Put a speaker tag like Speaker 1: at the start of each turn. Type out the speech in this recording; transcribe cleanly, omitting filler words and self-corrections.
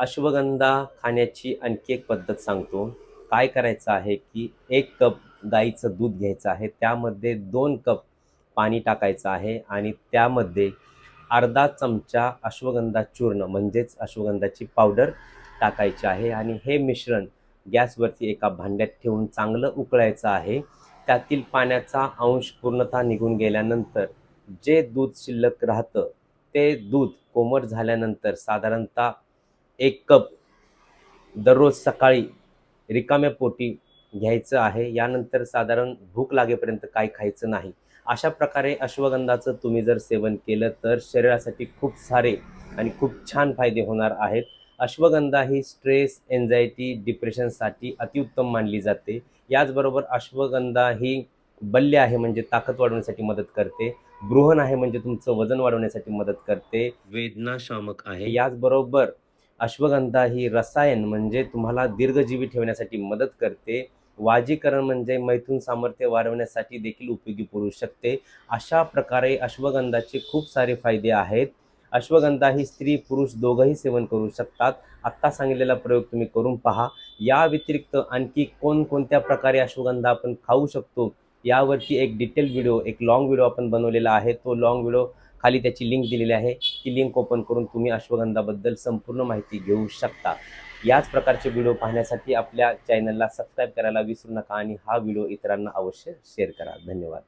Speaker 1: अश्वगंधा खाण्याची आणखी एक पद्धत सांगतो. काय करायचं आहे, की 1 कप गाईचं दूध घ्यायचं आहे. त्यामध्ये 2 कप पाणी टाकायचं आहे आणि त्यामध्ये अर्धा चमचा अश्वगंधा चूर्ण म्हणजेच अश्वगंधाची पावडर टाकायची आहे आणि हे मिश्रण गॅसवरती एका भांड्यात ठेवून चांगलं उकळायचं आहे. त्यातील पाण्याचा अंश पूर्णतः निघून गेल्यानंतर जे दूध शिल्लक राहतं, ते दूध कोमट झाल्यानंतर साधारणतः 1 कप दररोज सकाळी रिकाम्या पोटी घ्यायचं आहे. यानंतर साधारण भूक लागेपर्यंत काही खायचं नाही. अशा प्रकारे अश्वगंधाचं तुम्ही जर सेवन केलं तर शरीरासाठी खूप सारे आणि खूप छान फायदे होणार आहेत. अश्वगंधा ही स्ट्रेस, एन्झायटी, डिप्रेशनसाठी अतिउत्तम मानली जाते. याचबरोबर अश्वगंधा ही बल्य आहे म्हणजे ताकद वाढवण्यासाठी मदत करते. बृहण आहे म्हणजे तुमचं वजन वाढवण्यासाठी मदत करते. वेदनाशामक आहे. याचबरोबर अश्वगंधा ही रसायन म्हणजे तुम्हाला दीर्घजीवी ठेवण्यासाठी मदत करते. वाजीकरण म्हणजे मैथून सामर्थ्य वाढवण्यासाठी देखील उपयोगी पडू शकते. अशा प्रकारे अश्वगंधाचे खूप सारे फायदे आहेत. अश्वगंधा ही स्त्री पुरुष दोघंही सेवन करू शकतात. आत्ता सांगितलेला प्रयोग तुम्ही करून पहा. या व्यतिरिक्त आणखी कोणकोणत्या प्रकारे अश्वगंधा आपण खाऊ शकतो यावरती एक डिटेल व्हिडिओ, एक लाँग व्हिडिओ आपण बनवलेला आहे. तो लाँग व्हिडिओ खाली त्याची लिंक दिलेली आहे. ती लिंक ओपन करून तुम्ही अश्वगंधाबद्दल संपूर्ण माहिती घेऊ शकता. याच प्रकारचे व्हिडिओ पाहण्यासाठी आपल्या चॅनलला सबस्क्राईब करायला विसरू नका आणि हा व्हिडिओ इतरांना अवश्य शेअर करा. धन्यवाद.